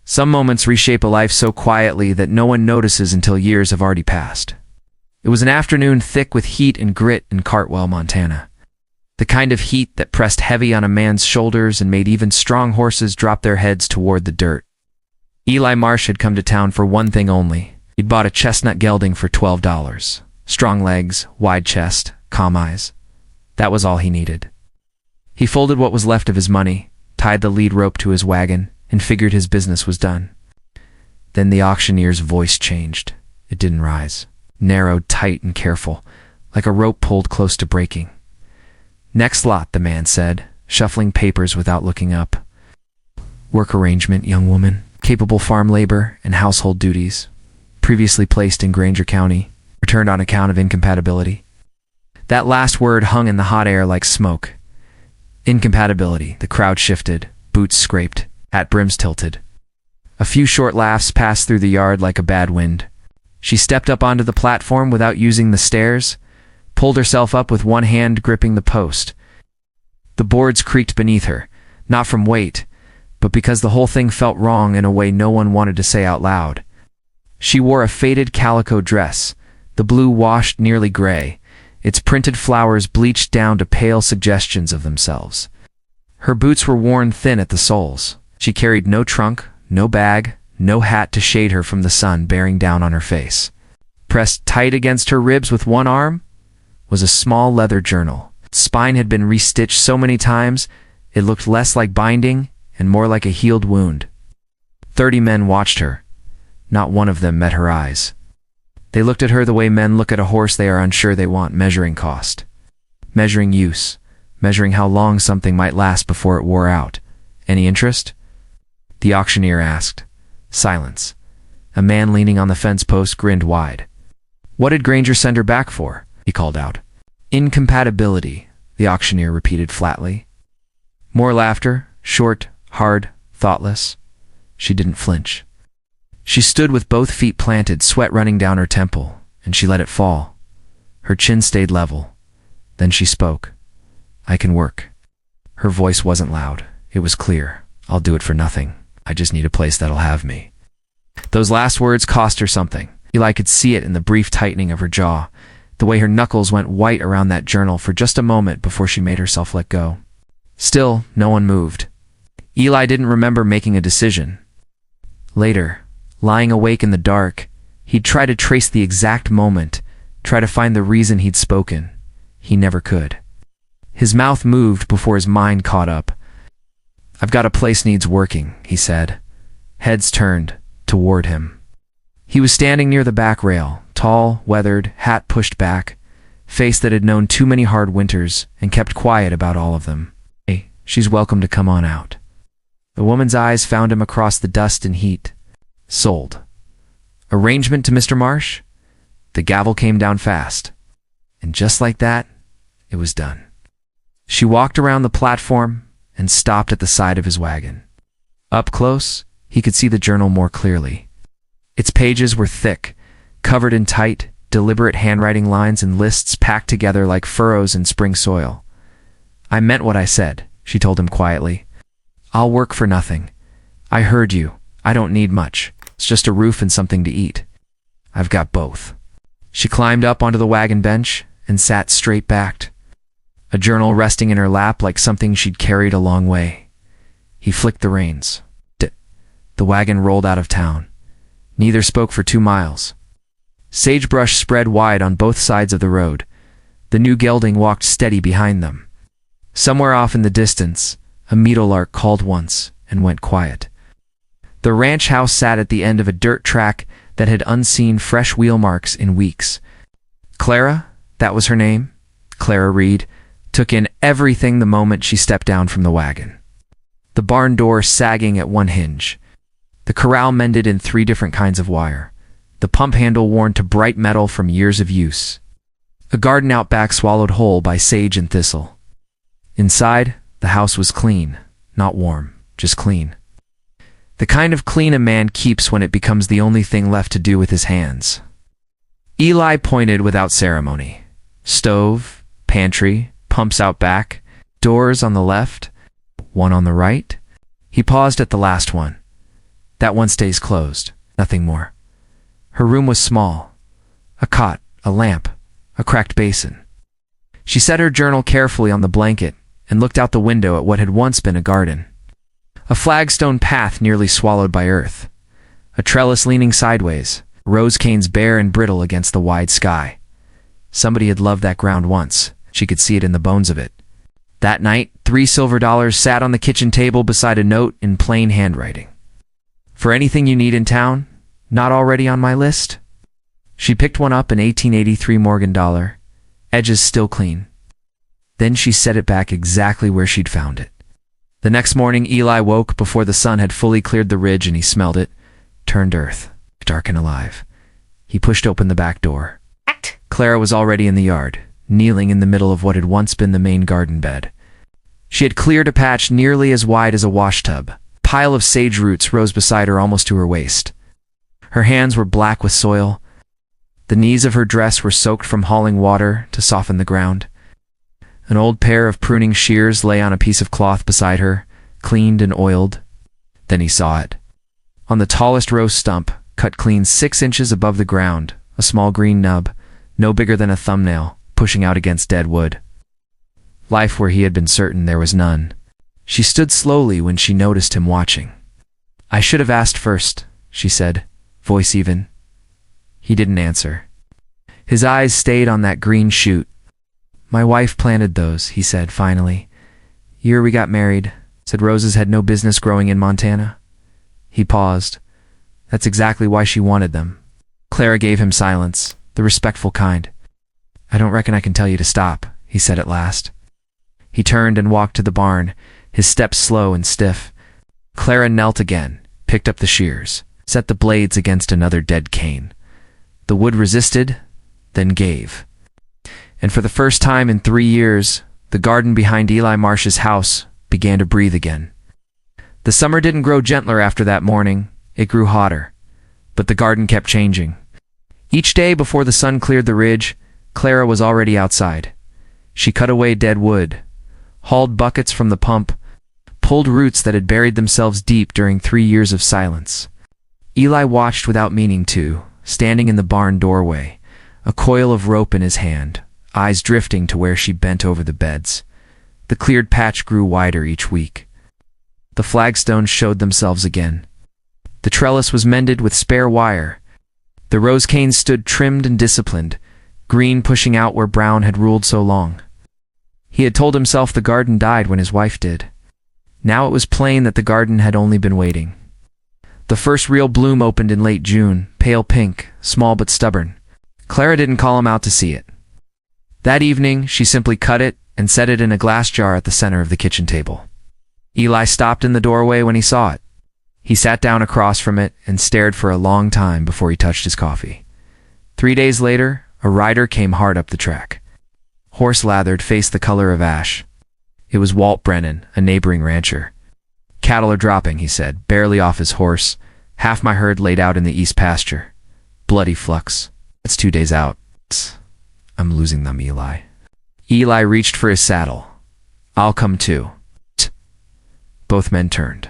Some moments reshape a life so quietly that no one notices until years have already passed. It was an afternoon thick with heat and grit in Cartwell, Montana. The kind of heat that pressed heavy on a man's shoulders and made even strong horses drop their heads toward the dirt. Eli Marsh had come to town for one thing only. He'd bought a chestnut gelding for $12. Strong legs, wide chest, calm eyes. That was all he needed. He folded what was left of his money, tied the lead rope to his wagon, and figured his business was done. Then the auctioneer's voice changed. It didn't rise. Narrowed, tight, and careful, like a rope pulled close to breaking. "Next lot," the man said, shuffling papers without looking up. "Work arrangement, young woman. Capable farm labor and household duties. Previously placed in Granger County. Returned on account of incompatibility." That last word hung in the hot air like smoke. Incompatibility. The crowd shifted, boots scraped, hat brims tilted. A few short laughs passed through the yard like a bad wind. She stepped up onto the platform without using the stairs, pulled herself up with one hand gripping the post. The boards creaked beneath her, not from weight, but because the whole thing felt wrong in a way no one wanted to say out loud. She wore a faded calico dress, the blue washed nearly gray, its printed flowers bleached down to pale suggestions of themselves. Her boots were worn thin at the soles. She carried no trunk, no bag, no hat to shade her from the sun bearing down on her face. Pressed tight against her ribs with one arm was a small leather journal. Its spine had been restitched so many times, it looked less like binding and more like a healed wound. 30 men watched her. Not one of them met her eyes. They looked at her the way men look at a horse they are unsure they want, measuring cost, measuring use, measuring how long something might last before it wore out. "Any interest?" The auctioneer asked. Silence. A man leaning on the fence post grinned wide. "What did Granger send her back for?" he called out. "Incompatibility," the auctioneer repeated flatly. More laughter, short, hard, thoughtless. She didn't flinch. She stood with both feet planted, sweat running down her temple, and she let it fall. Her chin stayed level. Then she spoke. "I can work." Her voice wasn't loud. It was clear. "I'll do it for nothing. I just need a place that'll have me." Those last words cost her something. Eli could see it in the brief tightening of her jaw, the way her knuckles went white around that journal for just a moment before she made herself let go. Still, no one moved. Eli didn't remember making a decision. Later, lying awake in the dark, he'd try to trace the exact moment, try to find the reason he'd spoken. He never could. His mouth moved before his mind caught up. "I've got a place needs working," he said. Heads turned toward him. He was standing near the back rail, tall, weathered, hat pushed back, face that had known too many hard winters and kept quiet about all of them. "Hey, she's welcome to come on out." The woman's eyes found him across the dust and heat. "Sold." "Arrangement to Mr. Marsh?" The gavel came down fast. And just like that, it was done. She walked around the platform and stopped at the side of his wagon. Up close, he could see the journal more clearly. Its pages were thick, covered in tight, deliberate handwriting lines and lists packed together like furrows in spring soil. "I meant what I said," she told him quietly. "I'll work for nothing. I heard you. I don't need much. It's just a roof and something to eat. I've got both." She climbed up onto the wagon bench and sat straight-backed, a journal resting in her lap like something she'd carried a long way. He flicked the reins. The wagon rolled out of town. Neither spoke for 2 miles. Sagebrush spread wide on both sides of the road. The new gelding walked steady behind them. Somewhere off in the distance, a meadowlark called once and went quiet. The ranch house sat at the end of a dirt track that had unseen fresh wheel marks in weeks. Clara, that was her name, Clara Reed, took in everything the moment she stepped down from the wagon. The barn door sagging at one hinge. The corral mended in 3 different kinds of wire. The pump handle worn to bright metal from years of use. A garden out back swallowed whole by sage and thistle. Inside, the house was clean, not warm, just clean. The kind of clean a man keeps when it becomes the only thing left to do with his hands. Eli pointed without ceremony. Stove, pantry, pumps out back, doors on the left, one on the right. He paused at the last one. That one stays closed, nothing more. Her room was small. A cot, a lamp, a cracked basin. She set her journal carefully on the blanket and looked out the window at what had once been a garden. A flagstone path nearly swallowed by earth. A trellis leaning sideways, rose canes bare and brittle against the wide sky. Somebody had loved that ground once. She could see it in the bones of it. That night, $3 silver sat on the kitchen table beside a note in plain handwriting. For anything you need in town, not already on my list? She picked one up, an 1883 Morgan dollar, edges still clean. Then she set it back exactly where she'd found it. The next morning, Eli woke before the sun had fully cleared the ridge, and he smelled it. Turned earth, dark and alive. He pushed open the back door. Clara was already in the yard, kneeling in the middle of what had once been the main garden bed. She had cleared a patch nearly as wide as a washtub. A pile of sage roots rose beside her almost to her waist. Her hands were black with soil. The knees of her dress were soaked from hauling water to soften the ground. An old pair of pruning shears lay on a piece of cloth beside her, cleaned and oiled. Then he saw it. On the tallest rose stump, cut clean 6 inches above the ground, a small green nub, no bigger than a thumbnail, pushing out against dead wood. Life where he had been certain there was none. She stood slowly when she noticed him watching. "I should have asked first," she said, voice even. He didn't answer. His eyes stayed on that green shoot. "My wife planted those," he said finally. "Year we got married, said roses had no business growing in Montana." He paused. "That's exactly why she wanted them." Clara gave him silence, the respectful kind. "I don't reckon I can tell you to stop," he said at last. He turned and walked to the barn, his steps slow and stiff. Clara knelt again, picked up the shears, set the blades against another dead cane. The wood resisted, then gave. And for the first time in 3 years, the garden behind Eli Marsh's house began to breathe again. The summer didn't grow gentler after that morning, it grew hotter. But the garden kept changing. Each day before the sun cleared the ridge, Clara was already outside. She cut away dead wood, hauled buckets from the pump, pulled roots that had buried themselves deep during 3 years of silence. Eli watched without meaning to, standing in the barn doorway, a coil of rope in his hand, eyes drifting to where she bent over the beds. The cleared patch grew wider each week. The flagstones showed themselves again. The trellis was mended with spare wire. The rose canes stood trimmed and disciplined, green pushing out where brown had ruled so long. He had told himself the garden died when his wife did. Now it was plain that the garden had only been waiting. The first real bloom opened in late June, pale pink, small but stubborn. Clara didn't call him out to see it. That evening, she simply cut it and set it in a glass jar at the center of the kitchen table. Eli stopped in the doorway when he saw it. He sat down across from it and stared for a long time before he touched his coffee. 3 days later, a rider came hard up the track. Horse lathered, face the color of ash. It was Walt Brennan, a neighboring rancher. "Cattle are dropping," he said, barely off his horse. "Half my herd laid out in the east pasture. Bloody flux. It's 2 days out. I'm losing them, Eli." Eli reached for his saddle. "I'll come too." Both men turned.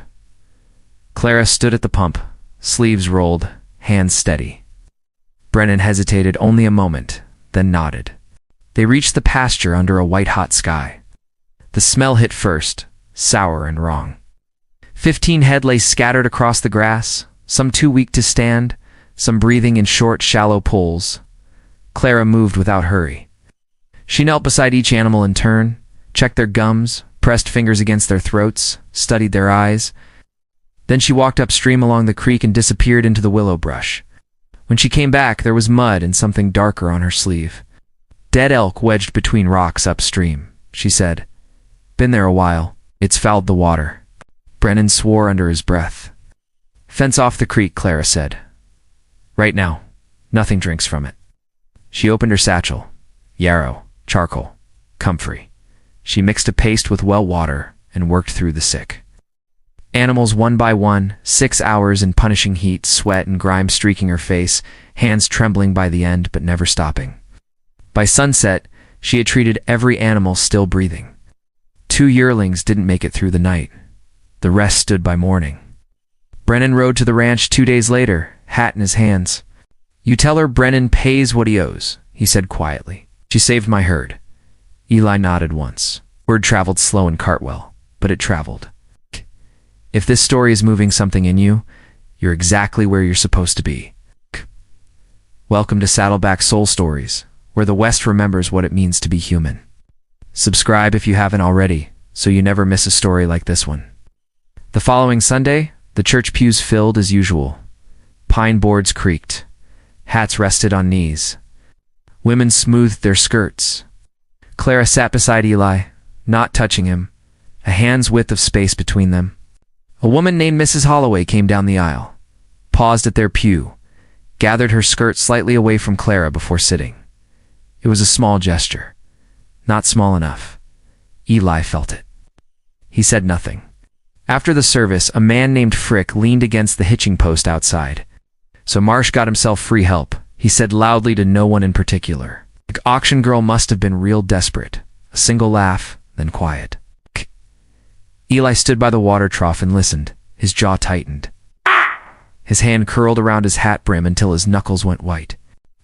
Clara stood at the pump, sleeves rolled, hands steady. Brennan hesitated only a moment, then nodded. They reached the pasture under a white-hot sky. The smell hit first, sour and wrong. 15 head lay scattered across the grass, some too weak to stand, some breathing in short, shallow pulls. Clara moved without hurry. She knelt beside each animal in turn, checked their gums, pressed fingers against their throats, studied their eyes. Then she walked upstream along the creek and disappeared into the willow brush. When she came back, there was mud and something darker on her sleeve. "Dead elk wedged between rocks upstream," she said. "Been there a while. It's fouled the water." Brennan swore under his breath. "Fence off the creek," Clara said. "Right now. Nothing drinks from it." She opened her satchel. Yarrow, charcoal, comfrey. She mixed a paste with well water and worked through the sick. Animals one by one, 6 hours in punishing heat, sweat and grime streaking her face, hands trembling by the end but never stopping. By sunset, she had treated every animal still breathing. 2 yearlings didn't make it through the night. The rest stood by morning. Brennan rode to the ranch 2 days later, hat in his hands. "You tell her Brennan pays what he owes," he said quietly. "She saved my herd." Eli nodded once. Word traveled slow in Cartwell, but it traveled. If this story is moving something in you, you're exactly where you're supposed to be. Welcome to Saddleback Soul Stories, where the West remembers what it means to be human. Subscribe if you haven't already, so you never miss a story like this one. The following Sunday, the church pews filled as usual. Pine boards creaked. Hats rested on knees. Women smoothed their skirts. Clara sat beside Eli, not touching him, a hand's width of space between them. A woman named Mrs. Holloway came down the aisle, paused at their pew, gathered her skirt slightly away from Clara before sitting. It was a small gesture. Not small enough. Eli felt it. He said nothing. After the service, a man named Frick leaned against the hitching post outside. "So Marsh got himself free help," he said loudly to no one in particular. The auction girl must have been real desperate. A single laugh, then quiet. Eli stood by the water trough and listened, his jaw tightened. His hand curled around his hat brim until his knuckles went white.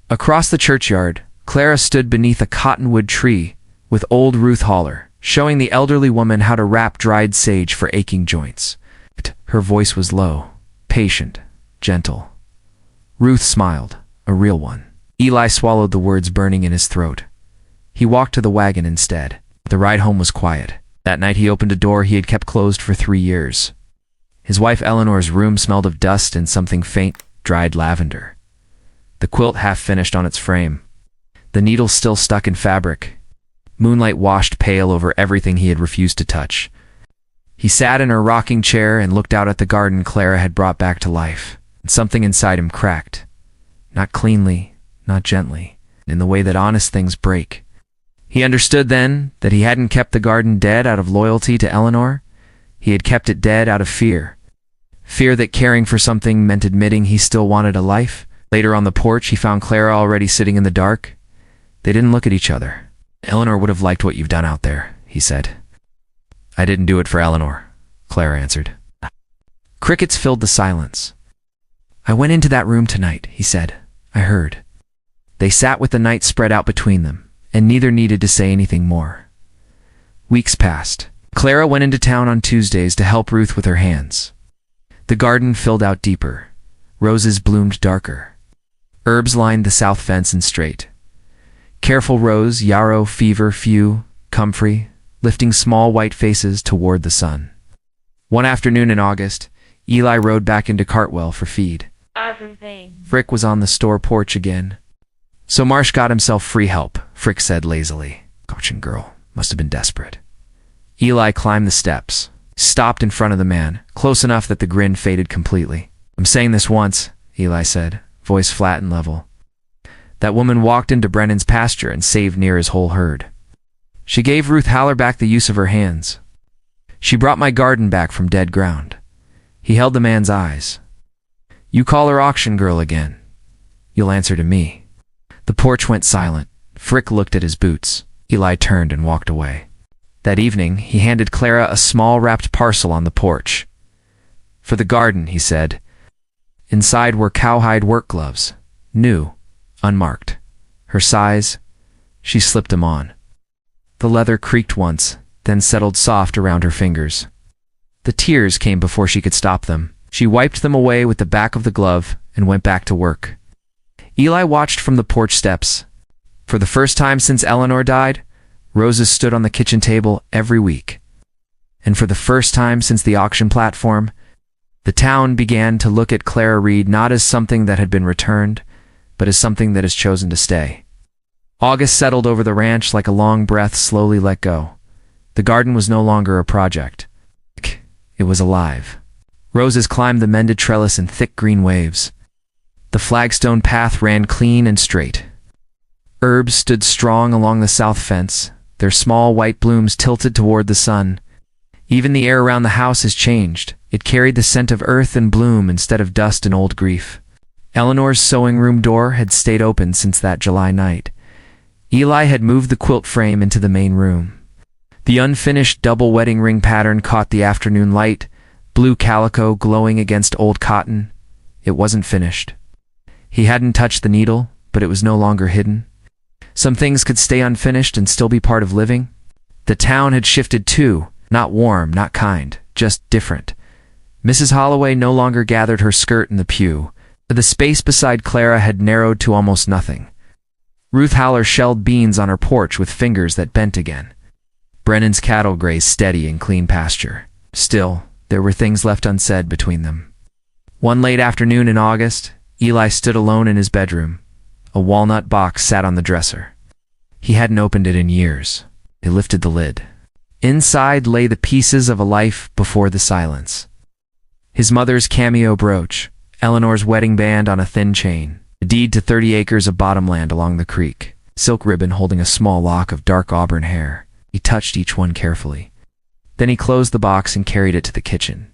Across the churchyard, Clara stood beneath a cottonwood tree with old Ruth Holler, showing the elderly woman how to wrap dried sage for aching joints. Her voice was low, patient, gentle. Ruth smiled, a real one. Eli swallowed the words burning in his throat. He walked to the wagon instead. The ride home was quiet. That night he opened a door he had kept closed for 3 years. His wife Eleanor's room smelled of dust and something faint, dried lavender. The quilt half finished on its frame. The needles still stuck in fabric. Moonlight washed pale over everything he had refused to touch. He sat in her rocking chair and looked out at the garden Clara had brought back to life. And something inside him cracked. Not cleanly, not gently, in the way that honest things break. He understood then that he hadn't kept the garden dead out of loyalty to Eleanor. He had kept it dead out of fear. Fear that caring for something meant admitting he still wanted a life. Later on the porch, he found Clara already sitting in the dark. They didn't look at each other. "Eleanor would have liked what you've done out there," he said. "I didn't do it for Eleanor," Clara answered. Crickets filled the silence. "I went into that room tonight," he said. "I heard." They sat with the night spread out between them, and neither needed to say anything more. Weeks passed. Clara went into town on Tuesdays to help Ruth with her hands. The garden filled out deeper. Roses bloomed darker. Herbs lined the south fence and straight. Careful rose, yarrow, fever, few, comfrey, lifting small white faces toward the sun. One afternoon in August, Eli rode back into Cartwell for feed. Frick was on the store porch again. "So Marsh got himself free help," Frick said lazily. Auction girl must have been desperate. Eli climbed the steps, stopped in front of the man, close enough that the grin faded completely. "I'm saying this once," Eli said, voice flat and level. "That woman walked into Brennan's pasture and saved near his whole herd. She gave Ruth Haller back the use of her hands. She brought my garden back from dead ground." He held the man's eyes. "You call her auction girl again. You'll answer to me." The porch went silent. Frick looked at his boots. Eli turned and walked away. That evening, he handed Clara a small wrapped parcel on the porch. "For the garden," he said. Inside were cowhide work gloves, new, unmarked. Her size, she slipped them on. The leather creaked once, then settled soft around her fingers. The tears came before she could stop them. She wiped them away with the back of the glove and went back to work. Eli watched from the porch steps. For the first time since Eleanor died, roses stood on the kitchen table every week. And for the first time since the auction platform, the town began to look at Clara Reed not as something that had been returned, but as something that has chosen to stay. August settled over the ranch like a long breath slowly let go. The garden was no longer a project. It was alive. Roses climbed the mended trellis in thick green waves. The flagstone path ran clean and straight. Herbs stood strong along the south fence, their small white blooms tilted toward the sun. Even the air around the house has changed. It carried the scent of earth and bloom instead of dust and old grief. Eleanor's sewing room door had stayed open since that July night. Eli had moved the quilt frame into the main room. The unfinished double wedding ring pattern caught the afternoon light, blue calico glowing against old cotton. It wasn't finished. He hadn't touched the needle, but it was no longer hidden. Some things could stay unfinished and still be part of living. The town had shifted too, not warm, not kind, just different. Mrs. Holloway no longer gathered her skirt in the pew. The space beside Clara had narrowed to almost nothing. Ruth Howler shelled beans on her porch with fingers that bent again. Brennan's cattle grazed steady in clean pasture. Still, there were things left unsaid between them. One late afternoon in August, Eli stood alone in his bedroom. A walnut box sat on the dresser. He hadn't opened it in years. He lifted the lid. Inside lay the pieces of a life before the silence. His mother's cameo brooch, Eleanor's wedding band on a thin chain, a deed to 30 acres of bottomland along the creek, silk ribbon holding a small lock of dark auburn hair. He touched each one carefully. Then he closed the box and carried it to the kitchen.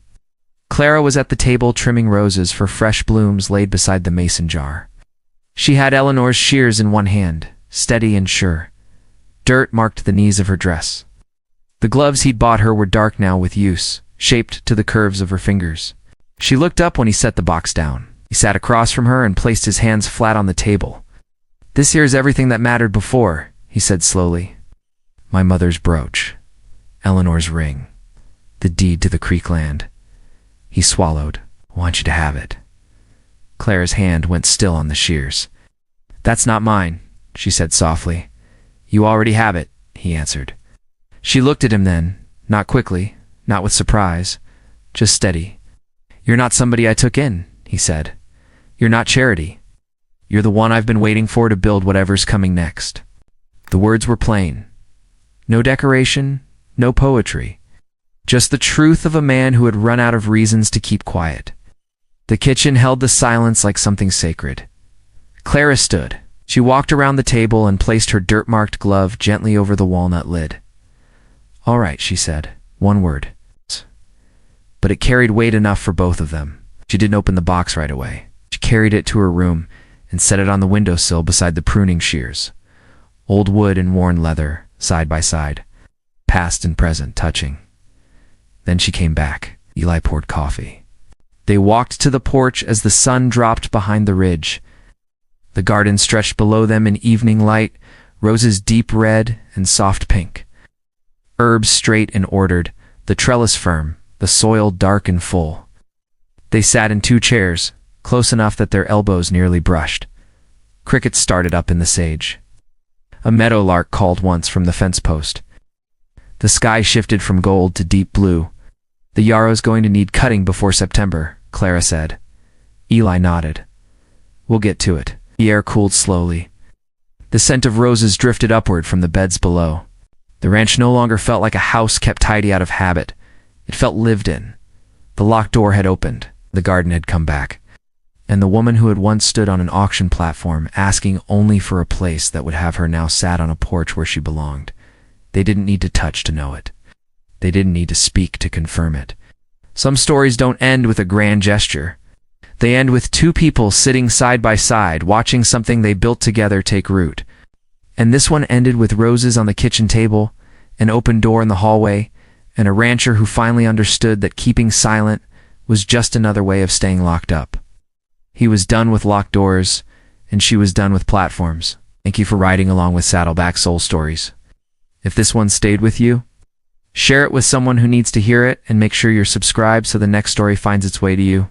Clara was at the table trimming roses for fresh blooms laid beside the mason jar. She had Eleanor's shears in one hand, steady and sure. Dirt marked the knees of her dress. The gloves he'd bought her were dark now with use, shaped to the curves of her fingers. She looked up when he set the box down. He sat across from her and placed his hands flat on the table. "This here's everything that mattered before," he said slowly. "My mother's brooch, Eleanor's ring, the deed to the creek land." He swallowed. "I want you to have it." Clara's hand went still on the shears. "That's not mine," she said softly. "You already have it," he answered. She looked at him then, not quickly, not with surprise, just steady. "You're not somebody I took in," he said. "You're not Charity. You're the one I've been waiting for to build whatever's coming next." The words were plain. No decoration, no poetry. Just the truth of a man who had run out of reasons to keep quiet. The kitchen held the silence like something sacred. Clara stood. She walked around the table and placed her dirt-marked glove gently over the walnut lid. "All right," she said. One word. But it carried weight enough for both of them. She didn't open the box right away. She carried it to her room and set it on the windowsill beside the pruning shears. Old wood and worn leather, side by side. Past and present touching. Then she came back. Eli poured coffee. They walked to the porch as the sun dropped behind the ridge. The garden stretched below them in evening light, roses deep red and soft pink. Herbs straight and ordered, the trellis firm, the soil dark and full. They sat in 2 chairs, close enough that their elbows nearly brushed. Crickets started up in the sage. A meadowlark called once from the fence post. The sky shifted from gold to deep blue. "The yarrow's going to need cutting before September," Clara said. Eli nodded. "We'll get to it." The air cooled slowly. The scent of roses drifted upward from the beds below. The ranch no longer felt like a house kept tidy out of habit. It felt lived in. The locked door had opened. The garden had come back. And the woman who had once stood on an auction platform, asking only for a place that would have her, now sat on a porch where she belonged. They didn't need to touch to know it. They didn't need to speak to confirm it. Some stories don't end with a grand gesture. They end with 2 people sitting side by side, watching something they built together take root. And this one ended with roses on the kitchen table, an open door in the hallway, and a rancher who finally understood that keeping silent was just another way of staying locked up. He was done with locked doors, and she was done with platforms. Thank you for riding along with Saddleback Soul Stories. If this one stayed with you, share it with someone who needs to hear it, and make sure you're subscribed so the next story finds its way to you.